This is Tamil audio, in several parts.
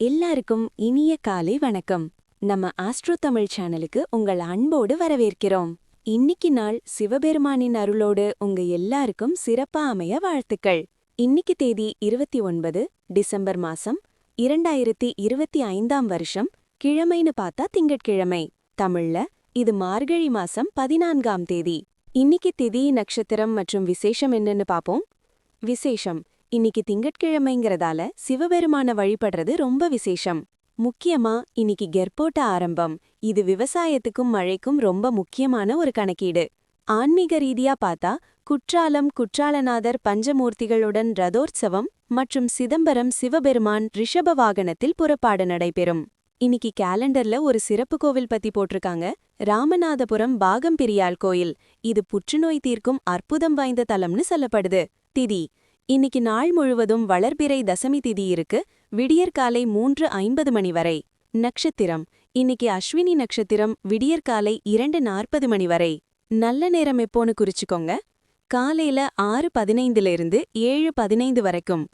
எல்லாருக்கும் இனிய காலை வணக்கம். நம்ம ஆஸ்ட்ரோ தமிழ் சேனலுக்கு உங்கள் அன்போடு வரவேற்கிறோம். இன்னிக்கு நாள் சிவபெருமானின் அருளோடு உங்க எல்லாருக்கும் சிறப்பா அமைய வாழ்த்துக்கள். இன்னிக்கு தேதி 29 டிசம்பர் மாசம் 2025 வருஷம். கிழமைன்னு பார்த்தா திங்கட்கிழமை. தமிழ்ல இது மார்கழி மாசம் 14ஆம் தேதி. இன்னிக்கு திதி நட்சத்திரம் மற்றும் விசேஷம் என்னன்னு பாப்போம். விசேஷம்: இன்னிக்கு திங்கட்கிழமைங்கிறதால சிவபெருமான வழிபடுறது ரொம்ப விசேஷம். முக்கியமா இன்னிக்கு கெர்போட்ட ஆரம்பம். இது விவசாயத்துக்கும் மழைக்கும் ரொம்ப முக்கியமான ஒரு கணக்கீடு. ஆன்மீக ரீதியா பார்த்தா குற்றாலம் குற்றாலநாதர் பஞ்சமூர்த்திகளுடன் ரதோற்சவம் மற்றும் சிதம்பரம் சிவபெருமான் ரிஷப வாகனத்தில் புறப்பாடு நடைபெறும். இன்னிக்கு கேலண்டர்ல ஒரு சிறப்பு கோவில் பத்தி போட்டிருக்காங்க. ராமநாதபுரம் பாகம்பிரியாள் கோயில். இது புற்றுநோய் தீர்க்கும் அற்புதம் வாய்ந்த தலம்னு சொல்லப்படுது. திதி: இன்னிக்கு நாள் முழுவதும் வளர்பிறை தசமி திதி இருக்கு. விடியற்காலை 3:50 மணி வரை. நட்சத்திரம்: இன்னிக்கு அஸ்வினி நட்சத்திரம். விடியற்காலை 2:40 மணி வரை. நல்ல நேரம் எப்போன்னு குறிச்சுக்கோங்க. காலையில 6:15 7:15 வரைக்கும்.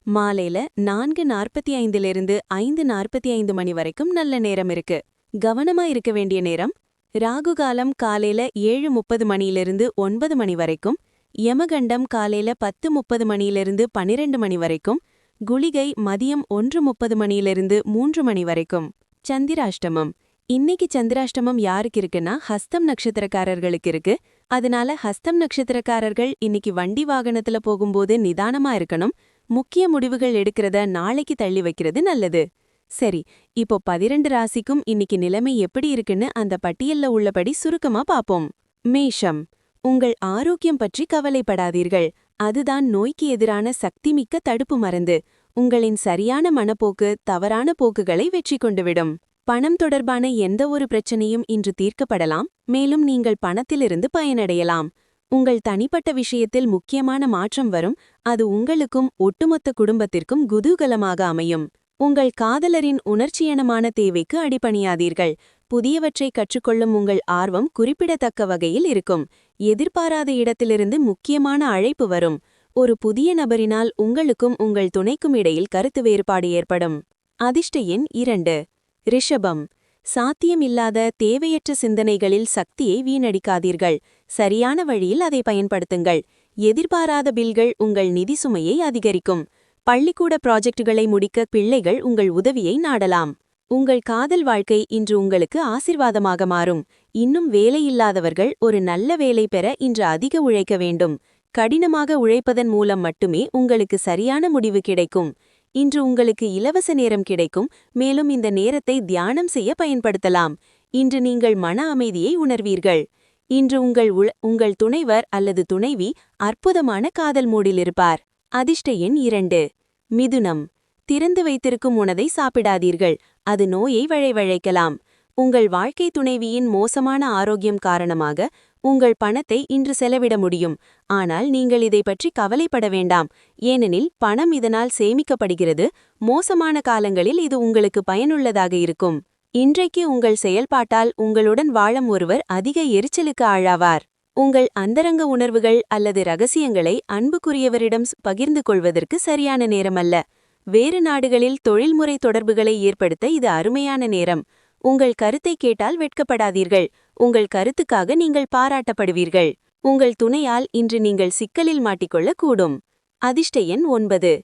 மாலையில 4:45 5:45 மணி வரைக்கும் நல்ல நேரம் இருக்கு. கவனமா இருக்க வேண்டிய நேரம்: ராகுகாலம் காலையில 7:30 மணியிலிருந்து 9 மணி வரைக்கும். யமகண்டம் காலையில 10:30 மணியிலிருந்து 12 மணி வரைக்கும். குளிகை மதியம் 1:30 மணியிலிருந்து 3 மணி வரைக்கும். சந்திராஷ்டமம்: இன்னைக்கு சந்திராஷ்டமம் யாருக்கு இருக்குன்னா ஹஸ்தம் நட்சத்திரக்காரர்களுக்கு இருக்கு. அதனால ஹஸ்தம் நட்சத்திரக்காரர்கள் இன்னைக்கு வண்டி வாகனத்துல போகும்போது நிதானமா இருக்கணும். முக்கிய முடிவுகள் எடுக்கிறத நாளைக்கு தள்ளி வைக்கிறது நல்லது. சரி, இப்போ 12 ராசிக்கும் இன்னைக்கு நிலைமை எப்படி இருக்குன்னு அந்த பட்டியல்ல உள்ளபடி சுருக்கமா பாப்போம். மேஷம்: உங்கள் ஆரோக்கியம் பற்றி கவலைப்படாதீர்கள். அதுதான் நோய்க்கு எதிரான சக்திமிக்க தடுப்பு மருந்து. உங்களின் சரியான மனப்போக்கு தவறான போக்குகளை வெற்றி கொண்டுவிடும். பணம் தொடர்பான எந்த ஒரு பிரச்சனையும் இன்று தீர்க்கப்படலாம். மேலும் நீங்கள் பணத்திலிருந்து பயனடையலாம். உங்கள் தனிப்பட்ட விஷயத்தில் முக்கியமான மாற்றம் வரும். அது உங்களுக்கும் ஒட்டுமொத்த குடும்பத்திற்கும் குதூகலமாக அமையும். உங்கள் காதலரின் உணர்ச்சியனமான தேவைக்கு அடிபணியாதீர்கள். புதியவற்றை கற்றுக்கொள்ளும் உங்கள் ஆர்வம் குறிப்பிடத்தக்க வகையில் இருக்கும். எதிர்பாராத இடத்திலிருந்து முக்கியமான அழைப்பு வரும். ஒரு புதிய நபரினால் உங்களுக்கும் உங்கள் துணைக்கும் இடையில் கருத்து வேறுபாடு ஏற்படும். அதிர்ஷ்ட எண் 2. ரிஷபம்: சாத்தியமில்லாத தேவையற்ற சிந்தனைகளில் சக்தியை வீணடிக்காதீர்கள். சரியான வழியில் அதை பயன்படுத்துங்கள். எதிர்பாராத பில்கள் உங்கள் நிதி சுமையை அதிகரிக்கும். பள்ளிக்கூட ப்ராஜெக்டுகளை முடிக்க பிள்ளைகள் உங்கள் உதவியை நாடலாம். உங்கள் காதல் வாழ்க்கை இன்று உங்களுக்கு ஆசிர்வாதமாக மாறும். இன்னும் வேலையில்லாதவர்கள் ஒரு நல்ல வேலை பெற இன்று அதிக உழைக்க வேண்டும். கடினமாக உழைப்பதன் மூலம் மட்டுமே உங்களுக்கு சரியான முடிவு கிடைக்கும். இன்று உங்களுக்கு இலவச நேரம் கிடைக்கும். மேலும் இந்த நேரத்தை தியானம் செய்ய பயன்படுத்தலாம். இன்று நீங்கள் மன அமைதியை உணர்வீர்கள். இன்று உங்கள் துணைவர் அல்லது துணைவி அற்புதமான காதல் மூடில் இருப்பார். அதிர்ஷ்ட எண் 2. மிதுனம்: திறந்து வைத்திருக்கும் உணவை சாப்பிடாதீர்கள். அது நோயை வழைவழைக்கலாம். உங்கள் வாழ்க்கை துணைவியின் மோசமான ஆரோக்கியம் காரணமாக உங்கள் பணத்தை இன்று செலவிட முடியும். ஆனால் நீங்கள் இதை பற்றி கவலைப்பட வேண்டாம். ஏனெனில் பணம் இதனால் சேமிக்கப்படுகிறது. மோசமான காலங்களில் இது உங்களுக்கு பயனுள்ளதாக இருக்கும். இன்றைக்கு உங்கள் செயல்பாட்டால் உங்களுடன் வாழும் ஒருவர் அதிக எரிச்சலுக்கு ஆளாவார். உங்கள் அந்தரங்க உணர்வுகள் அல்லது ரகசியங்களை அன்புக்குரியவரிடம் பகிர்ந்து கொள்வதற்கு சரியான நேரமல்ல. வேறு நாடுகளில் தொழில்முறை தொடர்புகளை ஏற்படுத்த இது அருமையான நேரம். உங்கள் கருத்தை கேட்டால் வெட்கப்படாதீர்கள். உங்கள் கருத்துக்காக நீங்கள் பாராட்டப்படுவீர்கள். உங்கள் துணையால் இன்று நீங்கள் சிக்கலில் மாட்டிக்கொள்ளக் கூடும். அதிர்ஷ்ட எண் 9.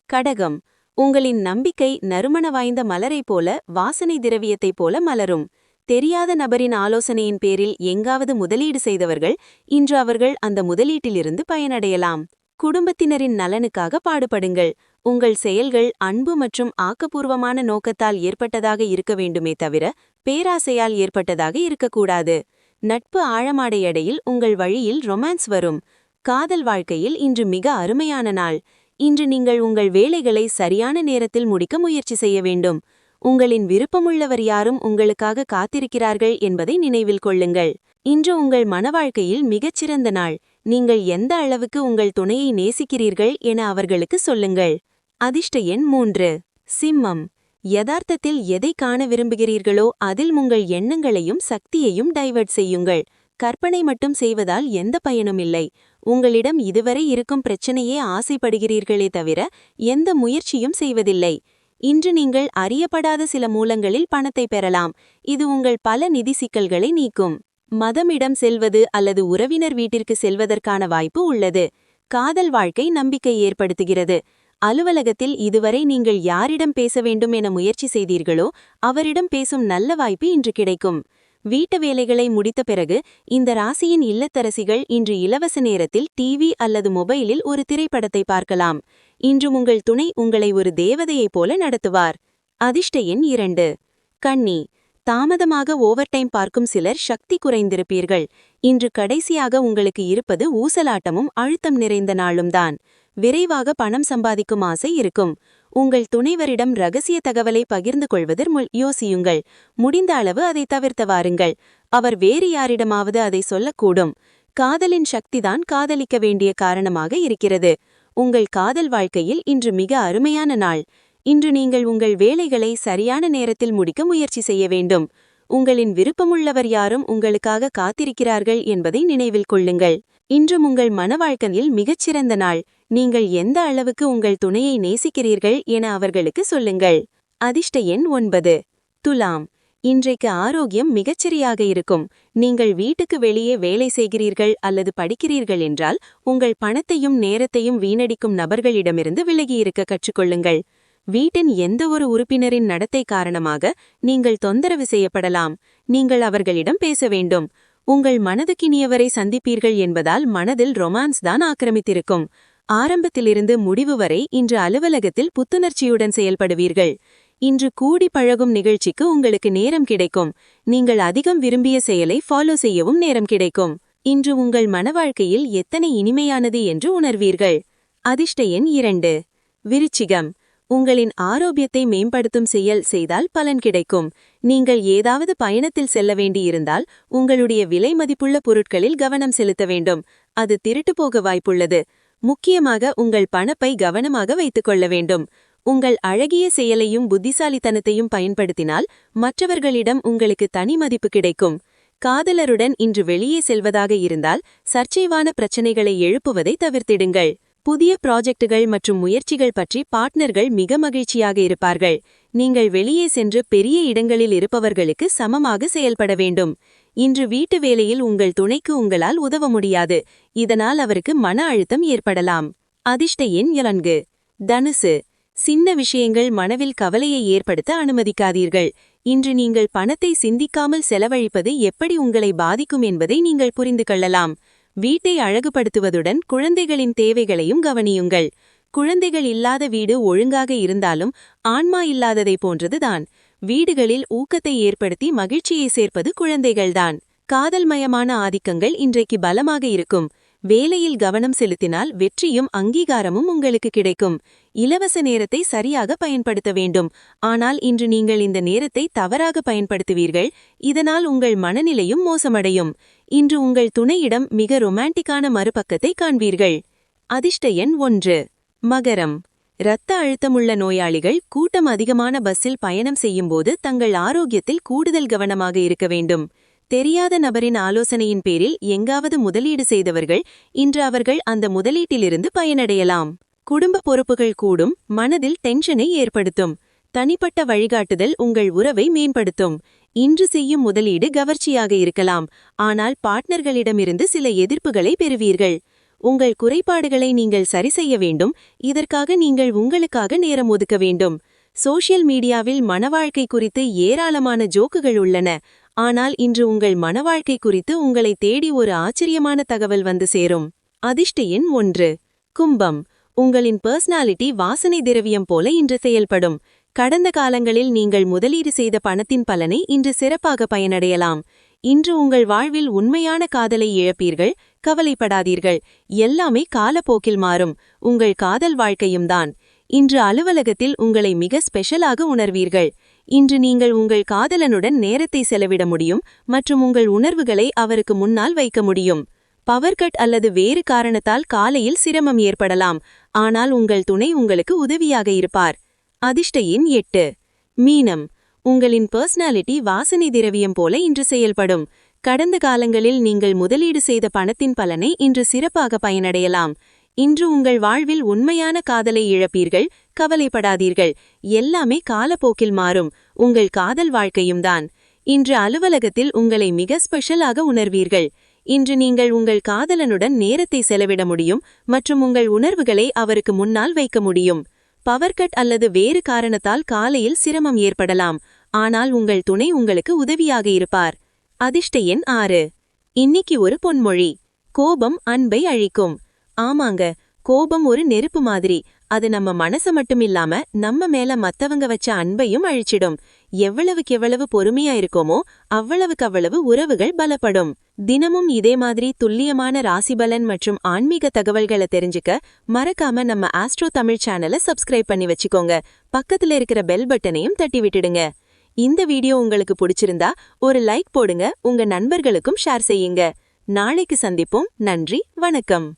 கடகம்: உங்களின் நம்பிக்கை நறுமண வாய்ந்த மலரைப் போல வாசனை திரவியத்தைப் போல மலரும். தெரியாத நபரின் ஆலோசனையின் பேரில் எங்காவது முதலீடு செய்தவர்கள் இன்று அவர்கள் அந்த முதலீட்டிலிருந்து பயனடையலாம். குடும்பத்தினரின் நலனுக்காக பாடுபடுங்கள். உங்கள் செயல்கள் அன்பு மற்றும் ஆக்கப்பூர்வமான நோக்கத்தால் ஏற்பட்டதாக இருக்க வேண்டுமே தவிர பேராசையால் ஏற்பட்டதாக இருக்கக்கூடாது. நட்பு ஆழமாடையடையில் உங்கள் வழியில் ரொமான்ஸ் வரும். காதல் வாழ்க்கையில் இன்று மிக அருமையான நாள். இன்று நீங்கள் உங்கள் வேலைகளை சரியான நேரத்தில் முடிக்க முயற்சி செய்ய வேண்டும். உங்களின் விருப்பமுள்ளவர் யாரும் உங்களுக்காக காத்திருக்கிறார்கள் என்பதை நினைவில் கொள்ளுங்கள். இன்று உங்கள் மனவாழ்க்கையில் மிகச்சிறந்த நாள். நீங்கள் எந்த அளவுக்கு உங்கள் துணையை நேசிக்கிறீர்கள் என அவர்களுக்கு சொல்லுங்கள். அதிர்ஷ்ட எண் 3. சிம்மம்: யதார்த்தத்தில் எதை காண விரும்புகிறீர்களோ அதில் உங்கள் எண்ணங்களையும் சக்தியையும் டைவர்ட் செய்யுங்கள். கற்பனை மட்டும் செய்வதால் எந்த பயனும் இல்லை. உங்களிடம் இதுவரை இருக்கும் பிரச்சனையே ஆசைப்படுகிறீர்களே தவிர எந்த முயற்சியும் செய்வதில்லை. இன்று நீங்கள் அறியப்படாத சில மூலங்களில் பணத்தை பெறலாம். இது உங்கள் பல நிதி சிக்கல்களை நீக்கும். மதமிடம் செல்வது அல்லது உறவினர் வீட்டிற்கு செல்வதற்கான வாய்ப்பு உள்ளது. காதல் வாழ்க்கை நம்பிக்கை ஏற்படுத்துகிறது. அலுவலகத்தில் இதுவரை நீங்கள் யாரிடம் பேச வேண்டும் என முயற்சி செய்தீர்களோ அவரிடம் பேசும் நல்ல வாய்ப்பு இன்று கிடைக்கும். வீட்டு வேலைகளை முடித்த பிறகு இந்த ராசியின் இல்லத்தரசிகள் இன்று இலவச நேரத்தில் டிவி அல்லது மொபைலில் ஒரு திரைப்படத்தை பார்க்கலாம். இன்று உங்கள் துணை உங்களை ஒரு தேவதையைப் போல நடத்துவார். அதிர்ஷ்ட எண் 2. கன்னி. தாமதமாக ஓவர்டைம் பார்க்கும் சிலர் சக்தி குறைந்திருப்பீர்கள். இன்று கடைசியாக உங்களுக்கு இருப்பது ஊசலாட்டமும் அழுத்தம் நிறைந்த நாளும்தான். விரைவாக பணம் சம்பாதிக்கும் ஆசை இருக்கும். உங்கள் துணைவரிடம் ரகசிய தகவலை பகிர்ந்து கொள்வதில் யோசியுங்கள். முடிந்த அளவு அதை தவிர்த்து வாருங்கள். அவர் வேறு யாரிடமாவது அதை சொல்லக்கூடும். காதலின் சக்திதான் காதலிக்க வேண்டிய காரணமாக இருக்கிறது. உங்கள் காதல் வாழ்க்கையில் இன்று மிக அருமையான நாள். இன்று நீங்கள் உங்கள் வேலைகளை சரியான நேரத்தில் முடிக்க முயற்சி செய்ய வேண்டும். உங்களின் விருப்பமுள்ளவர் யாரும் உங்களுக்காக காத்திருக்கிறார்கள் என்பதை நினைவில் கொள்ளுங்கள். இன்றும் உங்கள் மனவாழ்க்கையில் மிகச்சிறந்த நாள். நீங்கள் எந்த அளவுக்கு உங்கள் துணையை நேசிக்கிறீர்கள் என அவர்களுக்கு சொல்லுங்கள். அதிர்ஷ்ட எண் 9. துலாம். இன்றைக்கு ஆரோக்கியம் மிகச்சரியாக இருக்கும். நீங்கள் வீட்டுக்கு வெளியே வேலை செய்கிறீர்கள் அல்லது படிக்கிறீர்கள் என்றால் உங்கள் பணத்தையும் நேரத்தையும் வீணடிக்கும் நபர்களிடமிருந்து விலகியிருக்க கற்றுக்கொள்ளுங்கள். வீட்டின் எந்த ஒரு உறுப்பினரின் நடத்தை காரணமாக நீங்கள் தொந்தரவு செய்யப்படலாம். நீங்கள் அவர்களிடம் பேச வேண்டும். உங்கள் மனதுக்கினியவரை சந்திப்பீர்கள் என்பதால் மனதில் ரொமான்ஸ் தான் ஆக்கிரமித்திருக்கும். ஆரம்பத்திலிருந்து முடிவு வரை இன்று அலுவலகத்தில் புத்துணர்ச்சியுடன் செயல்படுவீர்கள். இன்று கூடி பழகும் நிகழ்ச்சிக்கு உங்களுக்கு நேரம் கிடைக்கும். நீங்கள் அதிகம் விரும்பிய செயலை ஃபாலோ செய்யவும் நேரம் கிடைக்கும். இன்று உங்கள் மனவாழ்க்கையில் எத்தனை இனிமையானது என்று உணர்வீர்கள். அதிர்ஷ்ட எண் 2. விருச்சிகம். உங்களின் ஆரோக்கியத்தை மேம்படுத்தும் செயல் செய்தால் பலன் கிடைக்கும். நீங்கள் ஏதாவது பயணத்தில் செல்ல வேண்டியிருந்தால் உங்களுடைய விலை மதிப்புள்ள பொருட்களில் கவனம் செலுத்த வேண்டும். அது திருட்டு போக வாய்ப்புள்ளது. முக்கியமாக உங்கள் பணப்பை கவனமாக வைத்துக் கொள்ள வேண்டும். உங்கள் அழகிய செயலையும் புத்திசாலித்தனத்தையும் பயன்படுத்தினால் மற்றவர்களிடம் உங்களுக்கு தனி மதிப்பு கிடைக்கும். காதலருடன் இன்று வெளியே செல்வதாக இருந்தால் சர்ச்சைவான பிரச்சனைகளை எழுப்புவதை தவிர்த்திடுங்கள். புதிய ப்ராஜெக்டுகள் மற்றும் முயற்சிகள் பற்றி பார்ட்னர்கள் மிக மகிழ்ச்சியாக இருப்பார்கள். நீங்கள் வெளியே சென்று பெரிய இடங்களில் இருப்பவர்களுக்கு சமமாக செயல்பட வேண்டும். இன்று வீட்டு வேலையில் உங்கள் துணைக்கு உங்களால் உதவ முடியாது. இதனால் அவருக்கு மன அழுத்தம் ஏற்படலாம். அதிர்ஷ்ட எண் 4. தனுசு. சின்ன விஷயங்கள் மனவில் கவலையை ஏற்படுத்த அனுமதிக்காதீர்கள். இன்று நீங்கள் பணத்தை சிந்திக்காமல் செலவழிப்பது எப்படி உங்களை பாதிக்கும் என்பதை நீங்கள் புரிந்து கொள்ளலாம். வீட்டை அழகுபடுத்துவதுடன் குழந்தைகளின் தேவைகளையும் கவனியுங்கள். குழந்தைகள் இல்லாத வீடு ஒழுங்காக இருந்தாலும் ஆன்மா இல்லாததை போன்றதுதான். வீடுகளில் ஊக்கத்தை ஏற்படுத்தி மகிழ்ச்சியை சேர்ப்பது குழந்தைகள்தான். காதல்மயமான ஆதிக்கங்கள் இன்றைக்கு பலமாக இருக்கும். வேலையில் கவனம் செலுத்தினால் வெற்றியும் அங்கீகாரமும் உங்களுக்கு கிடைக்கும். இலவச நேரத்தை சரியாக பயன்படுத்த வேண்டும். ஆனால் இன்று நீங்கள் இந்த நேரத்தை தவறாக பயன்படுத்துவீர்கள். இதனால் உங்கள் மனநிலையும் மோசமடையும். இன்று உங்கள் துணையிடம் மிக ரொமான்டிக்கான மறுபக்கத்தை காண்பீர்கள். அதிர்ஷ்ட எண் 1. மகரம். இரத்த அழுத்தமுள்ள நோயாளிகள் கூட்டம் அதிகமான பஸ்ஸில் பயணம் செய்யும்போது தங்கள் ஆரோக்கியத்தில் கூடுதல் கவனமாக இருக்க வேண்டும். தெரியாத நபரின் ஆலோசனையின் பேரில் எங்காவது முதலீடு செய்தவர்கள் இன்று அவர்கள் அந்த முதலீட்டிலிருந்து பயனடையலாம். குடும்ப பொறுப்புகள் கூடும், மனதில் டென்ஷனை ஏற்படுத்தும். தனிப்பட்ட வழிகாட்டுதல் உங்கள் உறவை மேம்படுத்தும். இன்று செய்யும் முதலீடு கவர்ச்சியாக இருக்கலாம், ஆனால் பார்ட்னர்களிடமிருந்து சில எதிர்ப்புகளை பெறுவீர்கள். உங்கள் குறைபாடுகளை நீங்கள் சரிசெய்ய வேண்டும். இதற்காக நீங்கள் உங்களுக்காக நேரம் ஒதுக்க வேண்டும். சோஷியல் மீடியாவில் மனவாழ்க்கை குறித்து ஏராளமான ஜோக்குகள் உள்ளன. ஆனால் இன்று உங்கள் மனவாழ்க்கை குறித்து உங்களை தேடி ஒரு ஆச்சரியமான தகவல் வந்து சேரும். அதிர்ஷ்ட எண் 1. கும்பம். உங்களின் பர்சனாலிட்டி வாசனை திரவியம் போல இன்று செயல்படும். கடந்த காலங்களில் நீங்கள் முதலீடு செய்த பணத்தின் பலனை இன்று சிறப்பாக பயனடையலாம். இன்று உங்கள் வாழ்வில் உண்மையான காதலை இழப்பீர்கள். கவலைப்படாதீர்கள், எல்லாமே காலப்போக்கில் மாறும். உங்கள் காதல் வாழ்க்கையும்தான். இன்று அலுவலகத்தில் உங்களை மிக ஸ்பெஷலாக உணர்வீர்கள். இன்று நீங்கள் உங்கள் காதலனுடன் நேரத்தை செலவிட முடியும் மற்றும் உங்கள் உணர்வுகளை அவருக்கு முன்னால் வைக்க முடியும். பவர் கட் அல்லது வேறு காரணத்தால் காலையில் சிரமம் ஏற்படலாம், ஆனால் உங்கள் துணை உங்களுக்கு உதவியாக இருப்பார். அதிர்ஷ்ட எண் 8. மீனம். உங்களின் பர்சனாலிட்டி வாசனை திரவியம் போல இன்று செயல்படும். கடந்த காலங்களில் நீங்கள் முதலீடு செய்த பணத்தின் பலனை இன்று சிறப்பாக பயனடையலாம். இன்று உங்கள் வாழ்வில் உண்மையான காதலை இழப்பீர்கள், கவலைப்படாதீர்கள். எல்லாமே காலப்போக்கில் மாறும். உங்கள் காதல் வாழ்க்கையும் தான். இன்று அலுவலகத்தில் உங்களை மிக ஸ்பெஷலாக உணர்வீர்கள். இன்று நீங்கள் உங்கள் காதலனுடன் நேரத்தை செலவிட முடியும் மற்றும் உங்கள் உணர்வுகளை அவருக்கு முன்னால் வைக்க முடியும். பவர்கட் அல்லது வேறு காரணத்தால் காலையில் சிரமம் ஏற்படலாம், ஆனால் உங்கள் துணை உங்களுக்கு உதவியாக இருப்பார். அதிர்ஷ்ட எண் 6. இன்னிக்கு ஒரு பொன்மொழி: கோபம் அன்பை அழிக்கும். ஆமாங்க, கோபம் ஒரு நெருப்பு மாதிரி. அது நம்ம மனச மட்டுமில்லாம நம்ம மேல மத்தவங்க வச்ச அன்பையும் அழிச்சிடும். எவ்வளவுக்கெவ்வளவு பொறுமையா இருக்கோமோ அவ்வளவுக்கவ்வளவு உறவுகள் பலப்படும். தினமும் இதே மாதிரி துல்லியமான ராசிபலன் மற்றும் ஆன்மீக தகவல்களை தெரிஞ்சுக்க மறக்காம நம்ம ஆஸ்ட்ரோ தமிழ் சேனலை சப்ஸ்கிரைப் பண்ணி வச்சுக்கோங்க. பக்கத்துல இருக்கிற பெல் பட்டனையும் தட்டி விட்டுடுங்க. இந்த வீடியோ உங்களுக்கு பிடிச்சிருந்தா ஒரு லைக் போடுங்க, உங்க நண்பர்களுக்கும் ஷேர் செய்யுங்க. நாளைக்கு சந்திப்போம். நன்றி, வணக்கம்.